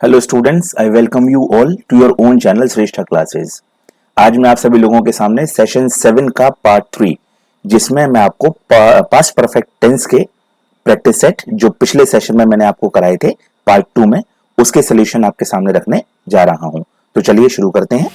Hello students, I welcome you all to your own channel Shreshtha classes. आज मैं आप सभी लोगों के सामने सेशन 7 का पार्ट 3, जिसमें मैं आपको पास्ट परफेक्ट टेंस के प्रैक्टिस सेट जो पिछले सेशन में मैंने आपको कराए थे पार्ट 2 में, उसके सोल्यूशन आपके सामने रखने जा रहा हूं। तो चलिए शुरू करते हैं।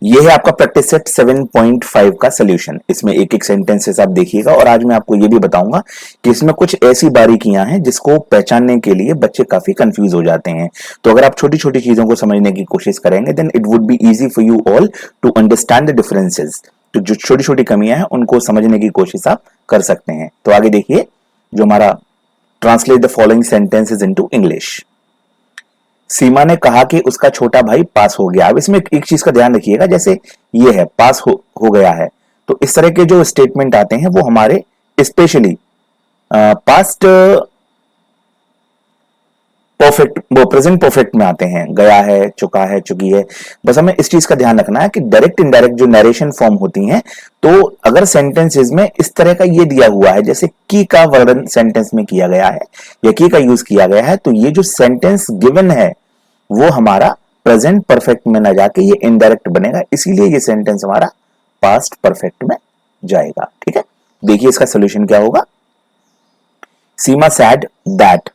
यह है आपका प्रैक्टिस सेट 7.5 का सोल्यूशन। इसमें एक एक सेंटेंसेस आप देखिएगा और आज मैं आपको यह भी बताऊंगा कि इसमें कुछ ऐसी बारीकियां हैं जिसको पहचानने के लिए बच्चे काफी कंफ्यूज हो जाते हैं। तो अगर आप छोटी छोटी चीजों को समझने की कोशिश करेंगे then it would be easy for you all to understand the differences. तो जो छोटी छोटी कमियां हैं उनको समझने की कोशिश आप कर सकते हैं। तो आगे देखिए, जो हमारा translate the following sentences into English. Seema ने कहा कि उसका छोटा भाई पास हो गया। अब इसमें एक चीज का ध्यान रखिएगा, जैसे ये है पास हो गया है, तो इस तरह के जो स्टेटमेंट आते हैं वो हमारे स्पेशली पास्ट परफेक्ट, वो प्रेजेंट परफेक्ट में आते हैं। गया है, चुका है, चुकी है। बस हमें इस चीज का ध्यान रखना है कि डायरेक्ट इनडायरेक्ट जो नरेशन फॉर्म होती हैं, तो अगर सेंटेंसेस में इस तरह का ये दिया हुआ है, जैसे की का वर्णन सेंटेंस में किया गया है या की का यूज किया गया है, तो ये जो सेंटेंस गिवन है वो हमारा प्रेजेंट परफेक्ट में ना जाके ये इनडायरेक्ट बनेगा, इसीलिए ये सेंटेंस हमारा पास्ट परफेक्ट में जाएगा। ठीक है, देखिए इसका सोल्यूशन क्या होगा। Seema said that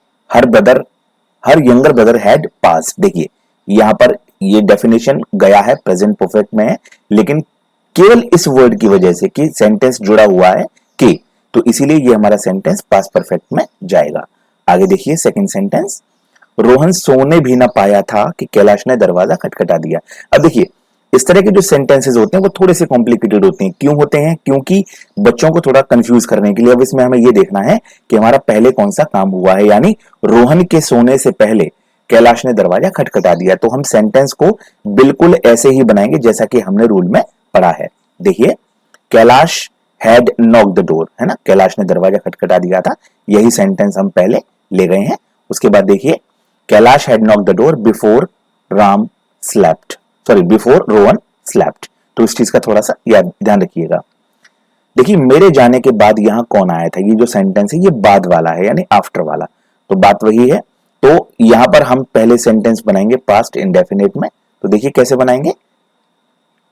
her younger brother had pass. देखिए यहां पर ये डेफिनेशन गया है, प्रेजेंट परफेक्ट में है, लेकिन केवल इस वर्ड की वजह से कि सेंटेंस जुड़ा हुआ है कि, तो इसीलिए ये हमारा सेंटेंस पास्ट परफेक्ट में जाएगा। आगे देखिए सेकंड सेंटेंस। रोहन सोने भी ना पाया था कि कैलाश ने दरवाजा खटखटा दिया। अब देखिए इस तरह के जो सेंटेंसेस होते हैं वो थोड़े से कॉम्प्लिकेटेड होते हैं। क्यों होते हैं? क्योंकि बच्चों को थोड़ा कंफ्यूज करने के लिए। अब इसमें हमें ये देखना है कि हमारा पहले कौन सा काम हुआ है, यानी रोहन के सोने से पहले कैलाश ने दरवाजा खटखटा दिया। तो हम सेंटेंस को बिल्कुल ऐसे ही बनाएंगे जैसा कि हमने रूल में पढ़ा है। देखिए, Kailash had knock the door, है ना, कैलाश ने दरवाजा खटखटा दिया था, यही सेंटेंस हम पहले ले गए हैं। उसके बाद देखिए, Kailash had knock the door before Ram slept, sorry before Rohan slept. तो इस चीज का थोड़ा सा याद ध्यान रखिएगा। देखिए, मेरे जाने के बाद यहां कौन आया था, ये जो सेंटेंस है ये बाद वाला है, यानी आफ्टर वाला, तो बात वही है। तो यहां पर हम पहले सेंटेंस बनाएंगे पास्ट इंडेफिनिट में। तो देखिए कैसे बनाएंगे।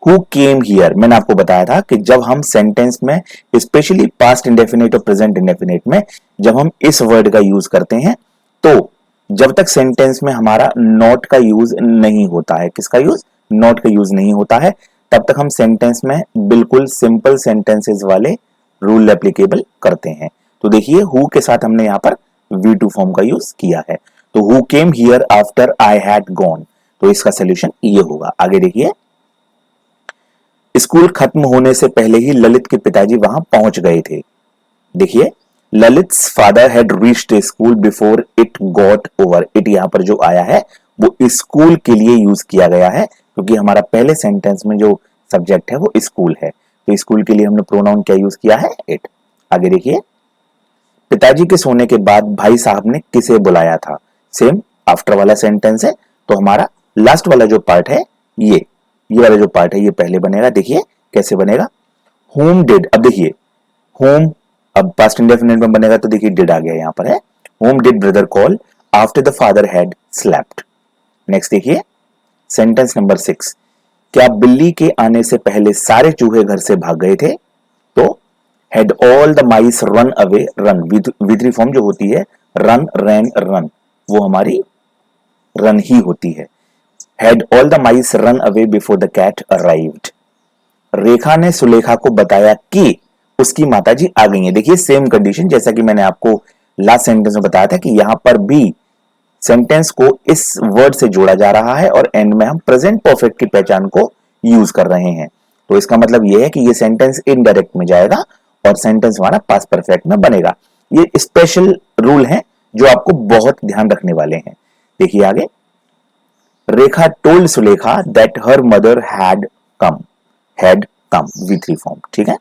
हु केम हियर, मैंने आपको बताया था कि जब हम सेंटेंस में स्पेशली पास्ट इंडेफिनिट और प्रेजेंट इंडेफिनिट में जब हम इस वर्ड का यूज करते हैं, तो जब तक सेंटेंस में हमारा नॉट का यूज नहीं होता है, किसका यूज, नॉट का यूज नहीं होता है, तब तक हम सेंटेंस में बिल्कुल सिंपल सेंटेंसेस वाले रूल एप्लीकेबल करते हैं। तो देखिए हु के साथ हमने यहां पर V2 फॉर्म का यूज किया है। तो who came here after I had gone, तो इसका सोल्यूशन ये होगा। आगे देखिए, स्कूल खत्म होने से पहले ही ललित के पिताजी वहां पहुंच गए थे। देखिए, Lalit's father had reached school before it got over. It यहां पर जो आया है वो स्कूल के लिए यूज किया गया है, क्योंकि हमारा पहले सेंटेंस में जो सब्जेक्ट है वो स्कूल है। तो स्कूल के लिए हमने प्रोनाउन क्या यूज किया है, इट। आगे देखिए, पिताजी के सोने के बाद भाई साहब ने किसे बुलाया था। सेम आफ्टर वाला सेंटेंस है, तो हमारा लास्ट वाला जो पार्ट है ये वाला जो पार्ट है ये पहले बनेगा। देखिए कैसे बनेगा। होम डिड, अब देखिए होम अब पास्ट इंडेफिनिट में बनेगा, तो देखिए डिड आ गया यहां पर है। Home did brother call after the father had slept. Next देखिए सेंटेंस नंबर 6। क्या बिल्ली के आने से पहले सारे चूहे घर से भाग गए थे। तो had all the mice run away, run V3 form जो होती है रन, रैन, रन, वो हमारी रन ही होती है। Had all the mice run away before the cat arrived. Rekha ने सुलेखा को बताया कि उसकी माताजी आ गई है। देखिए सेम कंडीशन जैसा कि मैंने आपको लास्ट सेंटेंस में बताया था कि यहां पर भी सेंटेंस को इस वर्ड से जोड़ा जा रहा है और एंड में हम प्रेजेंट परफेक्ट की पहचान को यूज कर रहे हैं। तो इसका मतलब यह है कि ये सेंटेंस इनडायरेक्ट में जाएगा और सेंटेंस हमारा पास्ट परफेक्ट में बनेगा। ये स्पेशल रूल है जो आपको बहुत ध्यान रखने वाले हैं। देखिए आगे, Rekha told Sulekha that her mother had come V3 form. ठीक है,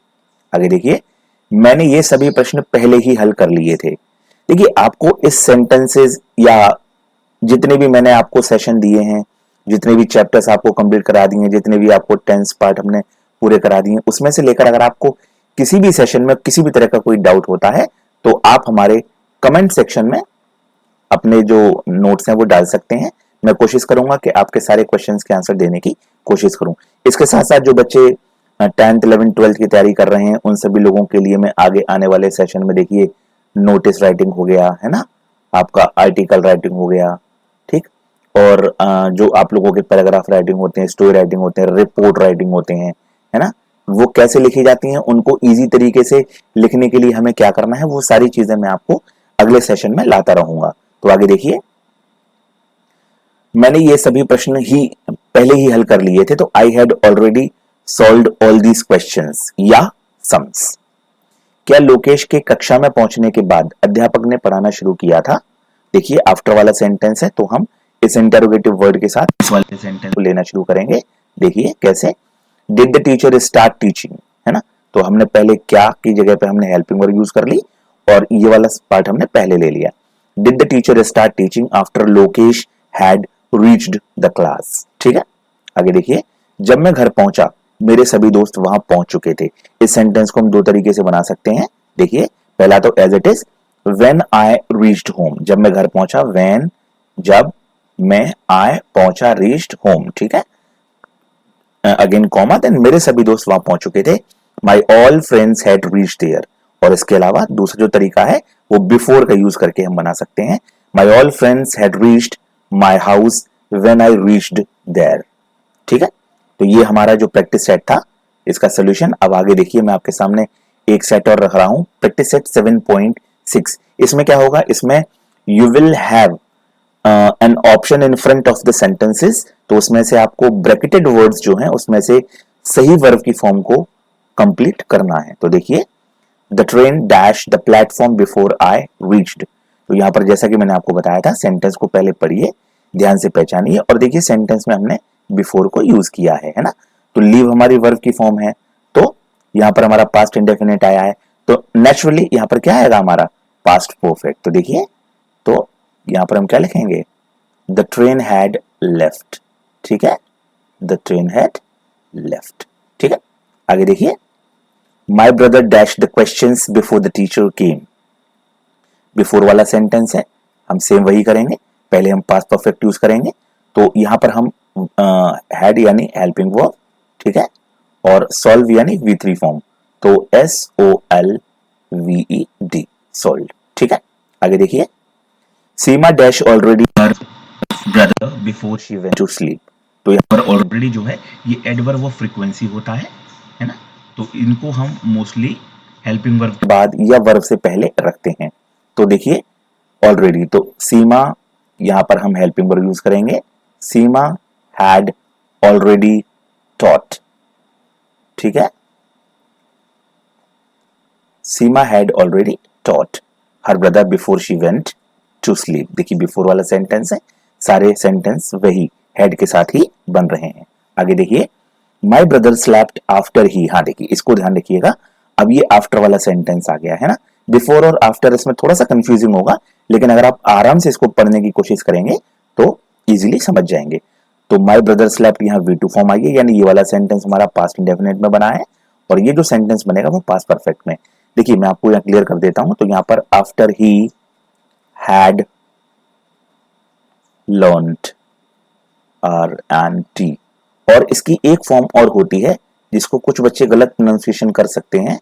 आगे देखिए, मैंने ये सभी प्रश्न पहले ही हल कर लिए थे। देखिए आपको इस सेंटेंसेस या जितने भी मैंने आपको सेशन दिए हैं, जितने भी चैप्टर्स आपको कंप्लीट करा दिए हैं, जितने भी आपको टेंस पार्ट हमने पूरे करा दिए हैं, उसमें से लेकर अगर आपको किसी भी सेशन में किसी भी तरह का कोई डाउट होता है तो आप हमारे कमेंट सेक्शन में अपने जो नोट्स हैं वो डाल सकते हैं। मैं कोशिश करूंगा कि आपके सारे क्वेश्चंस के आंसर देने की कोशिश करूं। इसके साथ साथ जो बच्चे 10th 11th 12th की तैयारी कर रहे हैं उन सभी लोगों के लिए मैं आगे आने वाले सेशन में देखिए नोटिस राइटिंग हो गया है ना, आपका आर्टिकल राइटिंग हो गया, ठीक, और जो आप लोगों के पैराग्राफ राइटिंग होते हैं, स्टोरी राइटिंग होते हैं, रिपोर्ट राइटिंग होते हैं, है ना, वो कैसे लिखी जाती हैं, उनको इजी तरीके से लिखने के लिए हमें क्या करना है, वो सारी चीजें मैं आपको अगले सेशन में लाता रहूंगा। तो आगे देखिए, मैंने ये सभी प्रश्न ही पहले ही हल कर लिए थे, तो I had already solved all these questions या सम्स। क्या लोकेश के कक्षा में पहुंचने के बाद अध्यापक ने पढ़ाना शुरू किया था? देखिए आफ्टर वाला सेंटेंस है, तो हम इस इंटरोगेटिव वर्ड के साथ इस वाले सेंटेंस को लेना शुरू करेंगे। देखिए कैसे, did the teacher start teaching, है ना, तो हमने पहले क्या की जगह पे हमने हेल्पिंग वर्ब यूज कर ली और ये वाला पार्ट हमने पहले ले लिया। Did the teacher start teaching after Lokesh had reached the class, ठीक है। आगे देखिए, जब मैं घर पहुंचा मेरे सभी दोस्त वहां पहुंच चुके थे। इस सेंटेंस को हम दो तरीके से बना सकते हैं। देखिए पहला तो as it is, when I reached home, जब मैं घर पहुंचा, व्हेन जब मैं आई पहुंचा, रीच्ड होम, ठीक है, अगेन कॉमा, देन मेरे सभी दोस्त वहां पहुंच चुके थे। My all friends had reached there, और इसके अलावा दूसरा जो तरीका है वो बिफोर का यूज करके हम बना सकते हैं। My all friends had reached my house when I reached there, ठीक है। तो ये हमारा जो प्रैक्टिस सेट था इसका सोल्यूशन। अब आगे देखिए, मैं आपके सामने एक सेट और रख रहा हूं, प्रैक्टिस सेट 7.6। इसमें क्या होगा, इसमें you will have an option in front of the sentences, तो उसमें से आपको ब्रैकेटेड वर्ड्स जो हैं उसमें से सही वर्ब की फॉर्म को कंप्लीट करना है। तो देखिए, the train dash the platform before I reached, तो यहां पर जैसा कि मैंने आपको बताया था, सेंटेंस को पहले पढ़िए, ध्यान से पहचानिए और देखिए सेंटेंस में हमने बिफोर को यूज किया है ना। तो लीव हमारी वर्ब की फॉर्म है, तो यहां पर हमारा पास्ट इंडेफिनिट आया है, तो नेचुरली यहां पर क्या आएगा, हमारा पास्ट परफेक्ट। तो देखिए, तो यहां पर हम क्या लिखेंगे, द ट्रेन हैड लेफ्ट, ठीक है, द ट्रेन हैड लेफ्ट, ठीक है। आगे देखिए, my brother dash the questions before the teacher came, before वाला सेंटेंस है, हम सेम वही करेंगे, पहले हम पास्ट परफेक्ट यूज करेंगे, तो यहां पर हम हैड यानी हेल्पिंग वर्ब, ठीक है, और सॉल्व यानी V3 फॉर्म, तो SOLVED, सॉल्व, ठीक है। आगे देखिए, Seema dash already her brother before she went to sleep, तो यहाँ पर ऑलरेडी जो है ये एडवर्ब ऑफ फ्रीक्वेंसी होता है ना, तो इनको हम मोस्टली हेल्पिंग वर्ब के बाद या वर्ब से पहले रखते हैं। तो देखिए ऑलरेडी, तो सीमा यहां पर हम हेल्पिंग वर्ब यूज करेंगे, सीमा हैड ऑलरेडी टॉट, ठीक है, Seema had already taught her brother before she went to sleep. देखिए बिफोर वाला सेंटेंस है, सारे सेंटेंस वही हेड के साथ ही बन रहे हैं। आगे देखिए, my brother slapped after he, हाँ देखिए इसको ध्यान रखिएगा, अब ये आफ्टर वाला सेंटेंस आ गया है ना, बिफोर और आफ्टर इसमें थोड़ा सा कंफ्यूजिंग होगा, लेकिन अगर आप आराम से इसको पढ़ने की कोशिश करेंगे तो इजीली समझ जाएंगे। तो माई ब्रदर स्लैप्ड यहाँ V2 फॉर्म आई है, यानी ये वाला सेंटेंस हमारा पास्ट इंडेफिनिट में बना है और ये जो सेंटेंस बनेगा वो पास्ट परफेक्ट में। देखिए मैं आपको यहाँ क्लियर कर देता हूं, तो यहाँ पर after he had learned RNT, और इसकी एक फॉर्म और होती है जिसको कुछ बच्चे गलत प्रोनाउंसिएशन कर सकते हैं,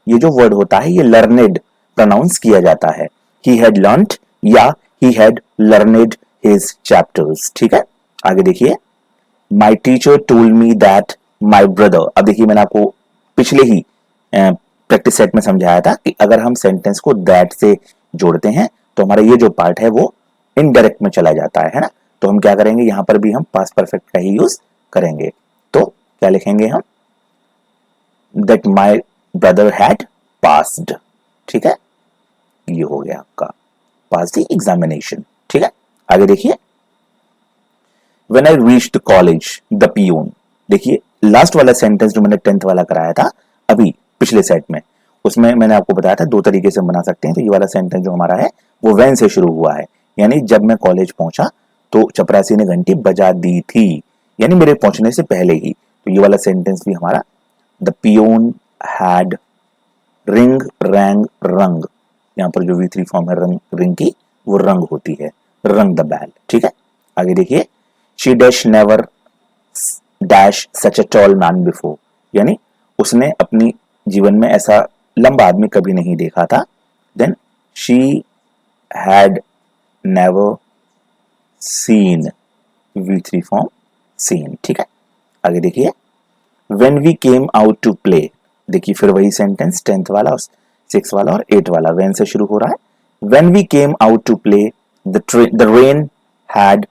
ये जो वर्ड होता है ये लर्नेड प्रोनाउंस किया जाता है, ही हैड लर्न्ड या he had learned his chapters, ठीक है। आगे देखिए, my teacher told me that my brother, अब देखिए मैंने आपको पिछले ही प्रैक्टिस सेट में समझाया था कि अगर हम सेंटेंस को दैट से जोड़ते हैं तो हमारा ये जो पार्ट है वो इनडायरेक्ट में चला जाता है ना, तो हम क्या करेंगे, यहां पर भी हम पास्ट परफेक्ट का ही यूज करेंगे। तो क्या लिखेंगे हम, that my brother had passed, ठीक है, ये हो गया आपका पास द एग्जामिनेशन, ठीक है। आगे देखिए, when I reached college the peon, देखिए लास्ट वाला सेंटेंस जो मैंने 10th वाला कराया था अभी पिछले सेट में, उसमें मैंने आपको बताया था दो तरीके से बना सकते हैं। तो ये वाला सेंटेंस जो हमारा है वो व्हेन से शुरू हुआ है, यानी जब मैं कॉलेज पहुंचा तो चपरासी ने घंटी बजा दी थी, यानी मेरे पहुंचने से पहले ही। तो ये वाला सेंटेंस भी हमारा, the peon had ring rang rung, यहां पर जो V3 फॉर्म है रंग रिंग की वो रंग होती है, रंग द बैल। ठीक है, आगे देखिए, she dash never dash such a tall man before, यानी उसने अपनी जीवन में ऐसा लंबा आदमी कभी नहीं देखा था। Then she had never seen, V3 form seen. ठीक है, आगे देखिए, when we came out to play, देखिए फिर वही सेंटेंस 10th वाला और 6 वाला और 8 वाला when से शुरू हो रहा है। when we came out to play the rain had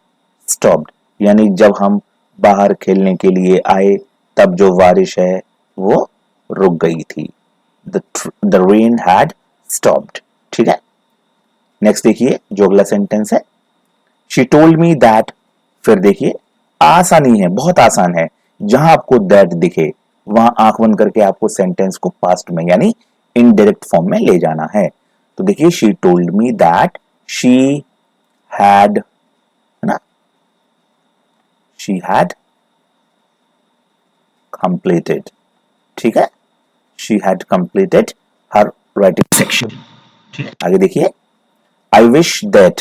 stopped, यानी जब हम बाहर खेलने के लिए आए तब जो बारिश है वो रुक गई थी। the rain had stopped। ठीक है, नेक्स्ट देखिए जो अगला सेंटेंस है, शी टोल्ड मी दैट, फिर देखिए आसानी है, बहुत आसान है, जहां आपको दैट दिखे वहां आंख बंद करके आपको सेंटेंस को पास्ट में यानी इनडायरेक्ट फॉर्म में ले जाना है। तो देखिए, she told me that she had, है ना, शी हैड कंप्लीटेड। ठीक है, she had completed her writing section. ठीक है, आगे देखिए, आई विश दैट,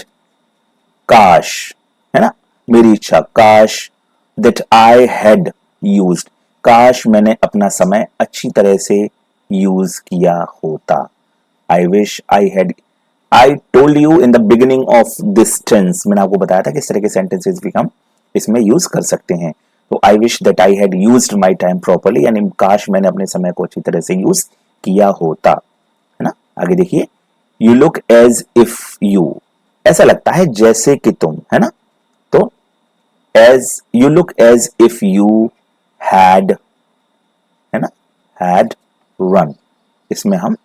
काश, है ना, मेरी इच्छा, काश, दैट आई हैड यूज्ड, काश मैंने अपना समय अच्छी तरह से यूज किया होता। I wish I had, I told you in the beginning of this tense, मैंने आपको बताया था किस तरह के सेंटेंसेस भी हम इसमें यूज कर सकते हैं। तो I wish that I had used my time properly, यानी काश मैंने अपने समय को अच्छी तरह से यूज किया होता, है ना। आगे देखिए, you look as if you, ऐसा लगता है जैसे कि तुम, है ना, तो as, you look as if you had, है ना, हैड रन, इसमें हम,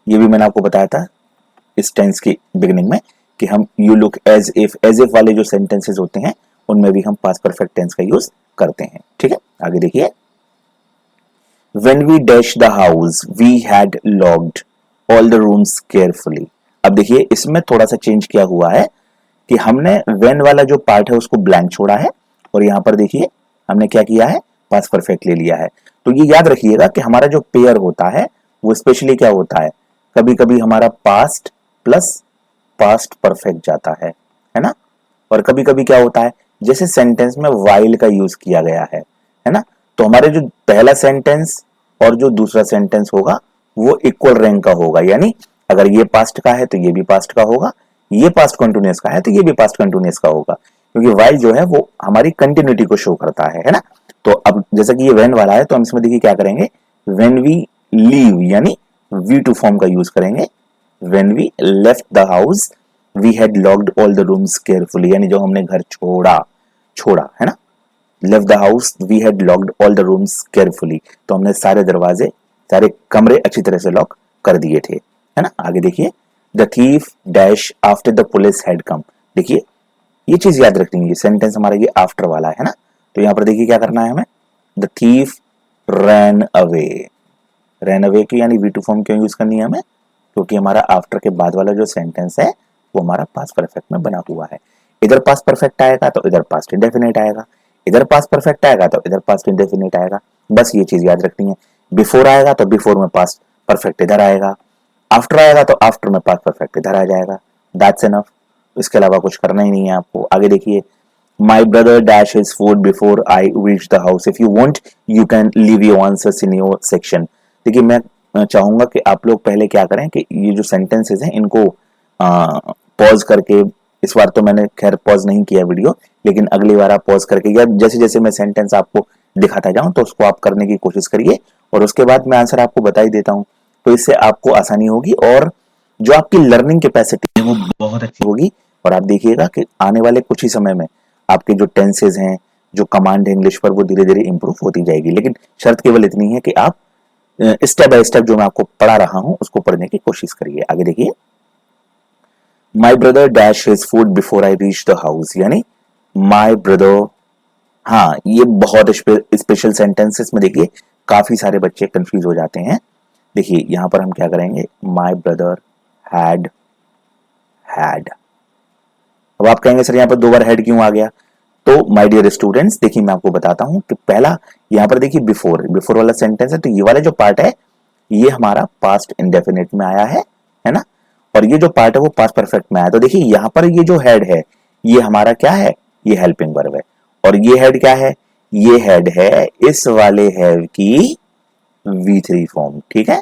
ये भी मैंने आपको बताया था इस टेंस की बिगिनिंग में कि हम यू लुक एज इफ वाले जो सेंटेंसेस होते हैं उनमें भी हम पास्ट परफेक्ट टेंस का यूज करते हैं। ठीक है, आगे देखिए, when we dash the house we had locked all the rooms carefully। अब देखिए इसमें थोड़ा सा चेंज किया हुआ है कि हमने when वाला जो पार्ट है उसको ब्लैंक छोड़ा है और यहां पर देखिए हमने क्या किया है, पास्ट परफेक्ट ले लिया है। तो ये याद रखिएगा कि हमारा जो पेयर होता है वो स्पेशली क्या होता है, कभी कभी हमारा पास्ट प्लस पास्ट परफेक्ट जाता है ना, और कभी कभी क्या होता है, जैसे सेंटेंस में वाइल का यूज किया गया है ना, तो हमारे जो पहला सेंटेंस और जो दूसरा सेंटेंस होगा वो इक्वल रैंक का होगा, यानी अगर ये पास्ट का है तो ये भी पास्ट का होगा, ये पास्ट कंटिन्यूअस का है तो ये भी पास्ट कंटिन्यूअस का होगा, क्योंकि वाइल जो है वो हमारी कंटिन्यूटी को शो करता है ना। तो अब जैसा कि ये व्हेन वाला है तो हम इसमें देखिए क्या करेंगे, व्हेन वी लीव यानी V2 फॉर्म का यूज करेंगे, when we left the house we had locked all the rooms carefully, यानी जो हमने घर छोड़ा है ना, left the house we had locked all the rooms carefully, तो हमने सारे दरवाजे सारे कमरे अच्छी तरह से लॉक कर दिए थे, है ना। आगे देखिए, the thief dash after the police had come, देखिए ये चीज याद रखनी है, सेंटेंस हमारा ये आफ्टर वाला है ना, तो यहां पर देखिए क्या करना है हमें, द थीफ रैन अवे की यानी V2 फॉर्म क्यों यूज करनी है हमें, क्योंकि हमारा आफ्टर के बाद वाला जो सेंटेंस है वो हमारा पास्ट परफेक्ट में बना हुआ है। इधर पास्ट परफेक्ट आएगा तो इधर पास्ट इंडेफिनिट आएगा, इधर पास्ट परफेक्ट आएगा तो इधर पास्ट इंडेफिनिट आएगा, बस ये चीज याद रखनी है। बिफोर आएगा तो बिफोर में पास्ट परफेक्ट इधर आएगा, आफ्टर आएगा तो आफ्टर में पास्ट परफेक्ट इधर आ जाएगा, दैट्स इनफ, इसके अलावा कुछ करना ही नहीं है आपको। आगे देखिए, my brother dash his food before I reach the house, if you want you can leave your answers in your section। देखिए मैं चाहूंगा कि आप लोग पहले क्या करें कि ये जो सेंटेंसेस हैं इनको पॉज करके, इस बार तो मैंने खैर पॉज नहीं किया वीडियो, लेकिन अगली बार आप पॉज करके या जैसे जैसे मैं सेंटेंस आपको दिखाता जाऊं तो उसको आप करने की कोशिश करिए और उसके बाद मैं आंसर आपको बता ही देता हूं, तो इससे आपको आसानी होगी और जो आपकी लर्निंग कैपेसिटी है वो बहुत अच्छी होगी। और आप देखिएगा कि आने वाले कुछ ही समय में आपके जो टेंसेज हैं, जो कमांड है इंग्लिश पर, वो धीरे धीरे इंप्रूव होती जाएगी, लेकिन शर्त केवल इतनी है कि आप स्टेप बाय स्टेप जो मैं आपको पढ़ा रहा हूं उसको पढ़ने की कोशिश करिए। आगे देखिए, my brother dash his food before I reach the house, यानी माई ब्रदर, हाँ ये बहुत स्पेशल सेंटेंसेस में देखिए काफी सारे बच्चे कंफ्यूज हो जाते हैं। देखिए यहां पर हम क्या करेंगे, माई ब्रदर हैड, अब आप कहेंगे सर यहाँ पर दो बार हेड क्यों आ गया, तो माय डियर स्टूडेंट्स देखिए मैं आपको बताता हूं कि पहला यहाँ पर देखिए बिफोर वाला सेंटेंस है, तो ये वाला जो पार्ट है ये हमारा पास्ट इंडेफिनिट में आया है ना, और ये जो पार्ट है वो पास्ट परफेक्ट में आया। तो देखिए यहां पर ये जो हेड है ये हमारा क्या है, ये हेल्पिंग वर्ब है, और ये हेड क्या है, ये हेड है इस वाले हैव की V3 फॉर्म, ठीक है।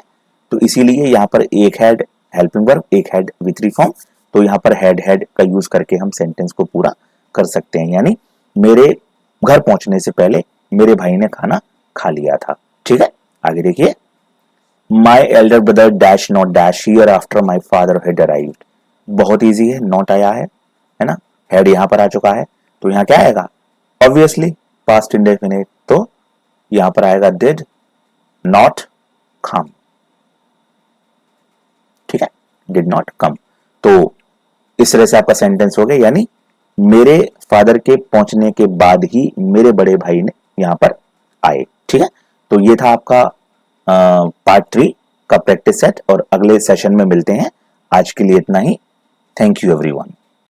तो इसीलिए यहां पर एक हेड हेल्पिंग वर्ब, एक हेड V3 फॉर्म। तो यहां पर हेड हेड का यूज करके हम सेंटेंस को पूरा कर सकते हैं, यानी मेरे घर पहुंचने से पहले मेरे भाई ने खाना खा लिया था, ठीक है। आगे देखिए, my elder brother dash not dash here after my father had arrived. बहुत इजी है, नॉट आया है ना, हेड यहां पर आ चुका है, तो यहां क्या आएगा, ऑब्वियसली पास्ट इंडेफिनिट, तो यहां पर आएगा डिड नॉट कम, ठीक है, डिड नॉट कम। तो इस तरह से आपका सेंटेंस हो गया, यानी मेरे फादर के पहुंचने के बाद ही मेरे बड़े भाई ने यहां पर आए, ठीक है। तो ये था आपका पार्ट 3 का प्रैक्टिस सेट, और अगले सेशन में मिलते हैं। आज के लिए इतना ही। Thank you everyone.